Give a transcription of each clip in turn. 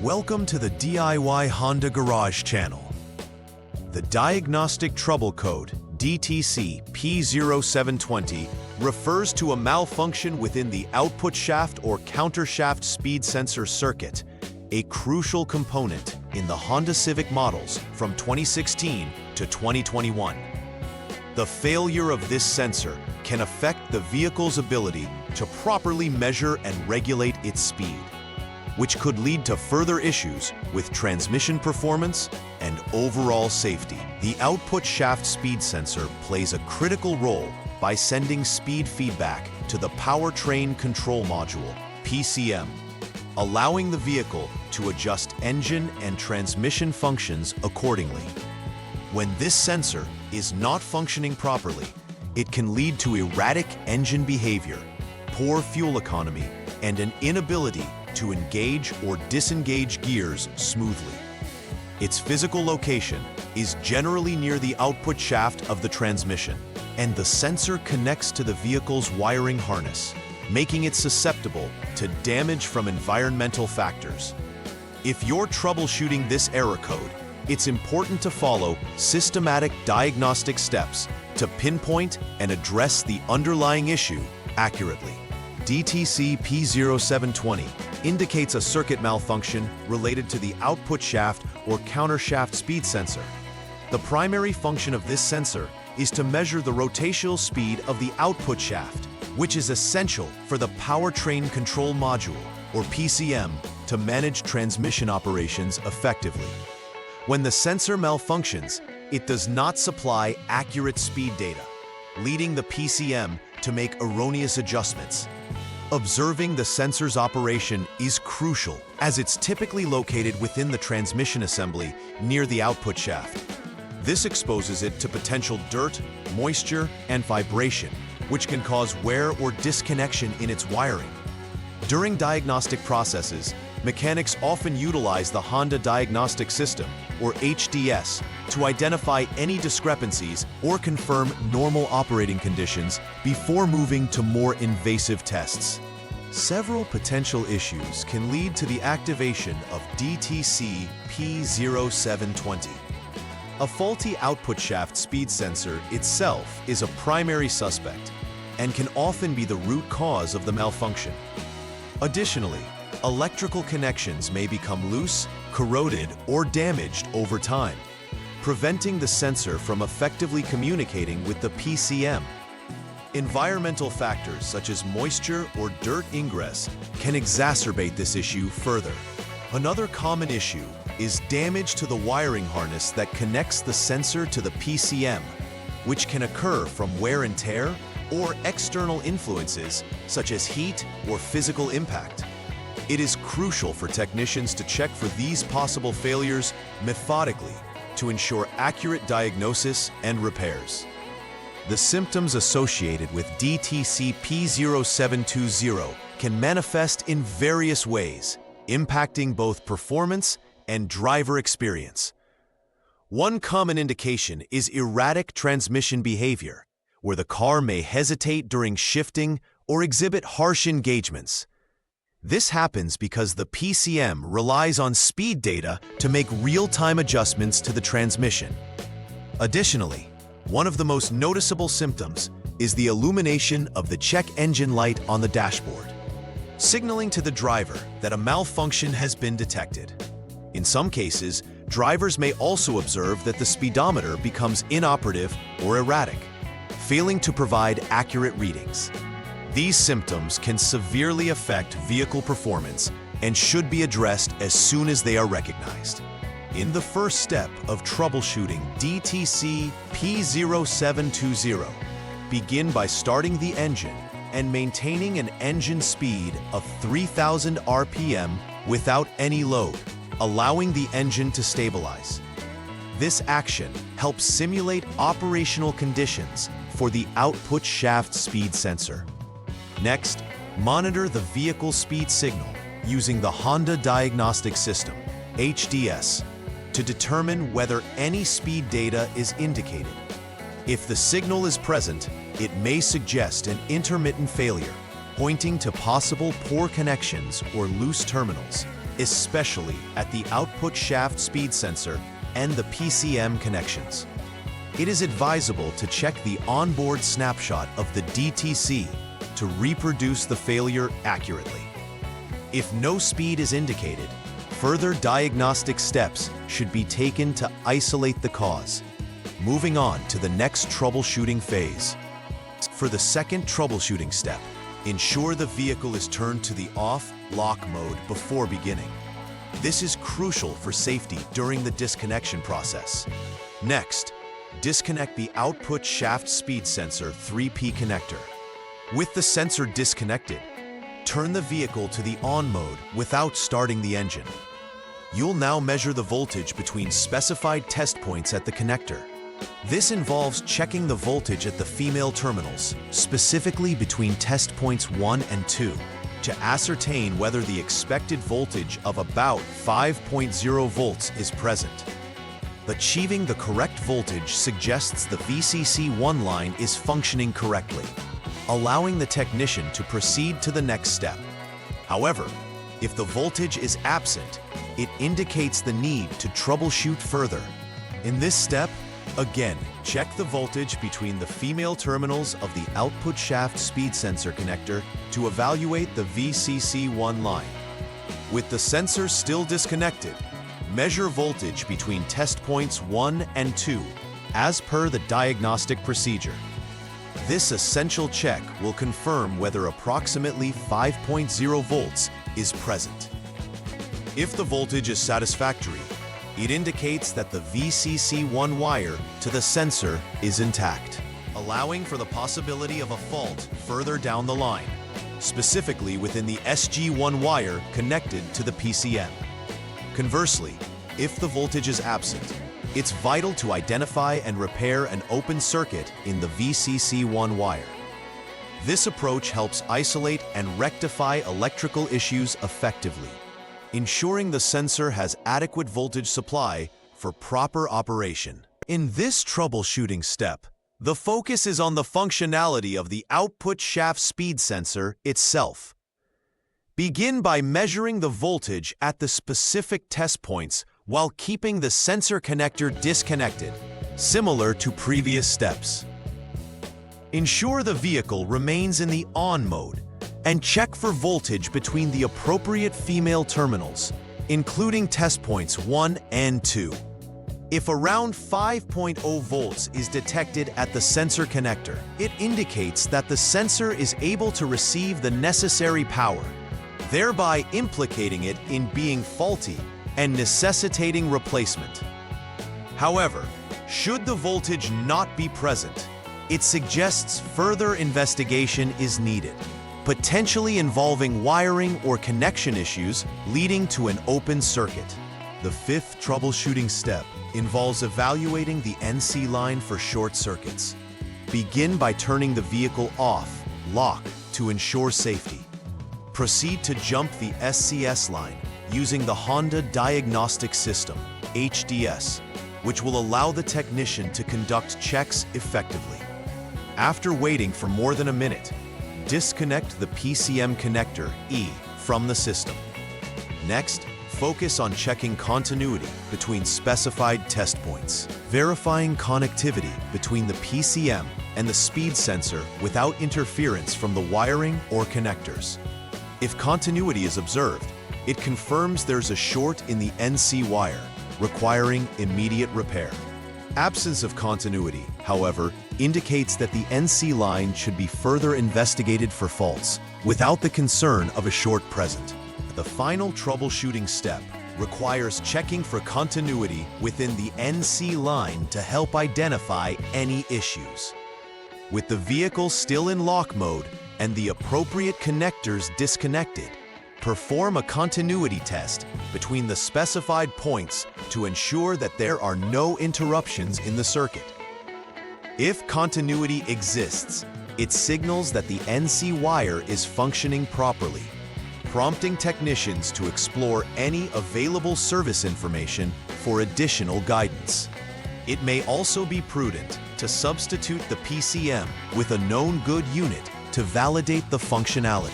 Welcome to the DIY Honda Garage channel. The Diagnostic Trouble Code, DTC P0720, refers to a malfunction within the output shaft or countershaft speed sensor circuit, a crucial component in the Honda Civic models from 2016 to 2021. The failure of this sensor can affect the vehicle's ability to properly measure and regulate its speed, which could lead to further issues with transmission performance and overall safety. The output shaft speed sensor plays a critical role by sending speed feedback to the powertrain control module, PCM, allowing the vehicle to adjust engine and transmission functions accordingly. When this sensor is not functioning properly, it can lead to erratic engine behavior, poor fuel economy, and an inability to engage or disengage gears smoothly. Its physical location is generally near the output shaft of the transmission, and the sensor connects to the vehicle's wiring harness, making it susceptible to damage from environmental factors. If you're troubleshooting this error code, it's important to follow systematic diagnostic steps to pinpoint and address the underlying issue accurately. DTC P0720 indicates a circuit malfunction related to the output shaft or countershaft speed sensor. The primary function of this sensor is to measure the rotational speed of the output shaft, which is essential for the powertrain control module, or PCM, to manage transmission operations effectively. When the sensor malfunctions, it does not supply accurate speed data, leading the PCM to make erroneous adjustments. Observing the sensor's operation is crucial, as it's typically located within the transmission assembly near the output shaft. This exposes it to potential dirt, moisture, and vibration, which can cause wear or disconnection in its wiring. During diagnostic processes, mechanics often utilize the Honda Diagnostic System, or HDS, to identify any discrepancies or confirm normal operating conditions before moving to more invasive tests. Several potential issues can lead to the activation of DTC P0720. A faulty output shaft speed sensor itself is a primary suspect and can often be the root cause of the malfunction. Additionally, electrical connections may become loose, corroded, or damaged over time, preventing the sensor from effectively communicating with the PCM. Environmental factors such as moisture or dirt ingress can exacerbate this issue further. Another common issue is damage to the wiring harness that connects the sensor to the PCM, which can occur from wear and tear or external influences such as heat or physical impact. It is crucial for technicians to check for these possible failures methodically to ensure accurate diagnosis and repairs. The symptoms associated with DTC P0720 can manifest in various ways, impacting both performance and driver experience. One common indication is erratic transmission behavior, where the car may hesitate during shifting or exhibit harsh engagements. This happens because the PCM relies on speed data to make real-time adjustments to the transmission. Additionally, one of the most noticeable symptoms is the illumination of the check engine light on the dashboard, signaling to the driver that a malfunction has been detected. In some cases, drivers may also observe that the speedometer becomes inoperative or erratic, failing to provide accurate readings. These symptoms can severely affect vehicle performance and should be addressed as soon as they are recognized. In the first step of troubleshooting DTC P0720, begin by starting the engine and maintaining an engine speed of 3,000 RPM without any load, allowing the engine to stabilize. This action helps simulate operational conditions for the output shaft speed sensor. Next, monitor the vehicle speed signal using the Honda Diagnostic System, HDS, to determine whether any speed data is indicated. If the signal is present, it may suggest an intermittent failure, pointing to possible poor connections or loose terminals. especially at the output shaft speed sensor and the PCM connections. It is advisable to check the onboard snapshot of the DTC to reproduce the failure accurately. If no speed is indicated, further diagnostic steps should be taken to isolate the cause. Moving on to the next troubleshooting phase. For the second troubleshooting step, ensure the vehicle is turned to the off-lock mode before beginning. This is crucial for safety during the disconnection process. Next, disconnect the output shaft speed sensor 3P connector. With the sensor disconnected, turn the vehicle to the on mode without starting the engine. You'll now measure the voltage between specified test points at the connector. This involves checking the voltage at the female terminals, specifically between test points 1 and 2, to ascertain whether the expected voltage of about 5.0 volts is present. Achieving the correct voltage suggests the VCC1 line is functioning correctly, allowing the technician to proceed to the next step. However, if the voltage is absent, it indicates the need to troubleshoot further. In this step, again, check the voltage between the female terminals of the output shaft speed sensor connector to evaluate the VCC1 line. With the sensor still disconnected, measure voltage between test points 1 and 2 as per the diagnostic procedure. This essential check will confirm whether approximately 5.0 volts is present. If the voltage is satisfactory, it indicates that the VCC1 wire to the sensor is intact, allowing for the possibility of a fault further down the line, specifically within the SG1 wire connected to the PCM. Conversely, if the voltage is absent, it's vital to identify and repair an open circuit in the VCC1 wire. This approach helps isolate and rectify electrical issues effectively, ensuring the sensor has adequate voltage supply for proper operation. In this troubleshooting step, the focus is on the functionality of the output shaft speed sensor itself. Begin by measuring the voltage at the specific test points while keeping the sensor connector disconnected, similar to previous steps. Ensure the vehicle remains in the on mode and check for voltage between the appropriate female terminals, including test points 1 and 2. If around 5.0 volts is detected at the sensor connector, it indicates that the sensor is able to receive the necessary power, thereby implicating it in being faulty and necessitating replacement. However, should the voltage not be present, it suggests further investigation is needed, potentially involving wiring or connection issues leading to an open circuit. The fifth troubleshooting step involves evaluating the NC line for short circuits. Begin by turning the vehicle off, lock, to ensure safety. Proceed to jump the SCS line using the Honda Diagnostic System, HDS, which will allow the technician to conduct checks effectively. After waiting for more than a minute, disconnect the PCM connector, E, from the system. Next, focus on checking continuity between specified test points, verifying connectivity between the PCM and the speed sensor without interference from the wiring or connectors. If continuity is observed, it confirms there's a short in the NC wire, requiring immediate repair. Absence of continuity, however, indicates that the NC line should be further investigated for faults, without the concern of a short present. The final troubleshooting step requires checking for continuity within the NC line to help identify any issues. With the vehicle still in lock mode and the appropriate connectors disconnected, perform a continuity test between the specified points to ensure that there are no interruptions in the circuit. If continuity exists, it signals that the NC wire is functioning properly, prompting technicians to explore any available service information for additional guidance. It may also be prudent to substitute the PCM with a known good unit to validate the functionality.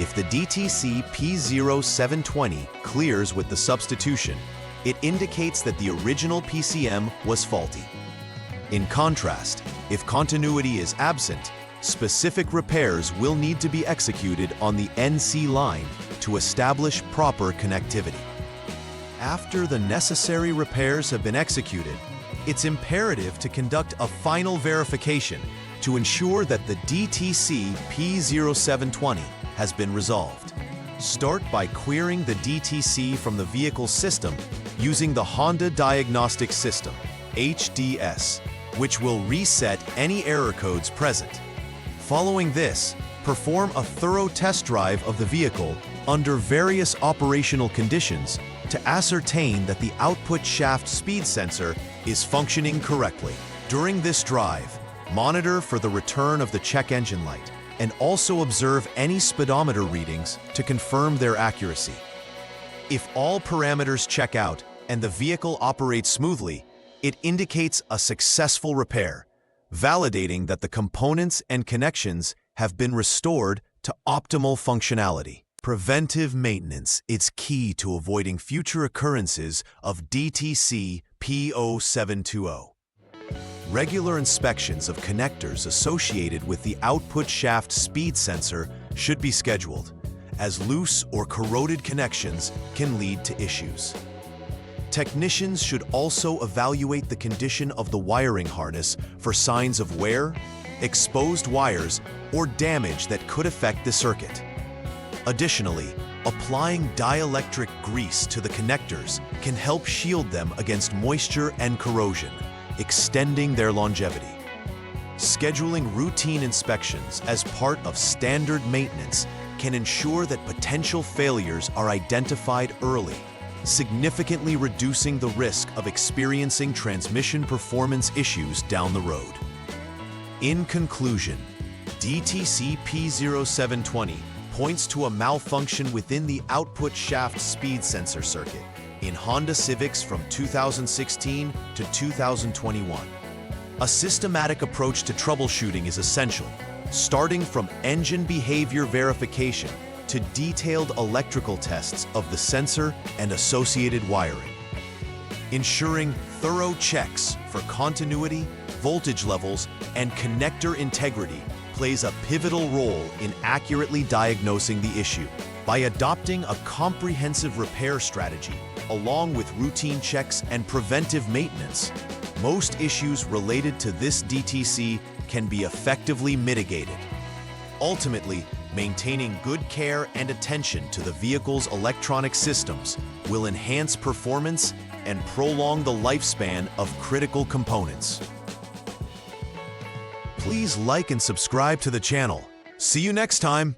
If the DTC P0720 clears with the substitution, it indicates that the original PCM was faulty. In contrast, if continuity is absent, specific repairs will need to be executed on the NC line to establish proper connectivity. After the necessary repairs have been executed, it's imperative to conduct a final verification to ensure that the DTC P0720 has been resolved. Start by querying the DTC from the vehicle system using the Honda Diagnostic System, HDS, which will reset any error codes present. Following this, perform a thorough test drive of the vehicle under various operational conditions to ascertain that the output shaft speed sensor is functioning correctly. During this drive, monitor for the return of the check engine light and also observe any speedometer readings to confirm their accuracy. If all parameters check out and the vehicle operates smoothly, it indicates a successful repair, validating that the components and connections have been restored to optimal functionality. Preventive maintenance is key to avoiding future occurrences of DTC P0720. Regular inspections of connectors associated with the output shaft speed sensor should be scheduled, as loose or corroded connections can lead to issues. Technicians should also evaluate the condition of the wiring harness for signs of wear, exposed wires, or damage that could affect the circuit. Additionally, applying dielectric grease to the connectors can help shield them against moisture and corrosion, extending their longevity. Scheduling routine inspections as part of standard maintenance can ensure that potential failures are identified early, significantly reducing the risk of experiencing transmission performance issues down the road. In conclusion, DTC P0720 points to a malfunction within the output shaft speed sensor circuit in Honda Civics from 2016 to 2021. A systematic approach to troubleshooting is essential, starting from engine behavior verification to detailed electrical tests of the sensor and associated wiring. Ensuring thorough checks for continuity, voltage levels, and connector integrity plays a pivotal role in accurately diagnosing the issue. By adopting a comprehensive repair strategy, along with routine checks and preventive maintenance, most issues related to this DTC can be effectively mitigated. Ultimately, maintaining good care and attention to the vehicle's electronic systems will enhance performance and prolong the lifespan of critical components. Please like and subscribe to the channel. See you next time.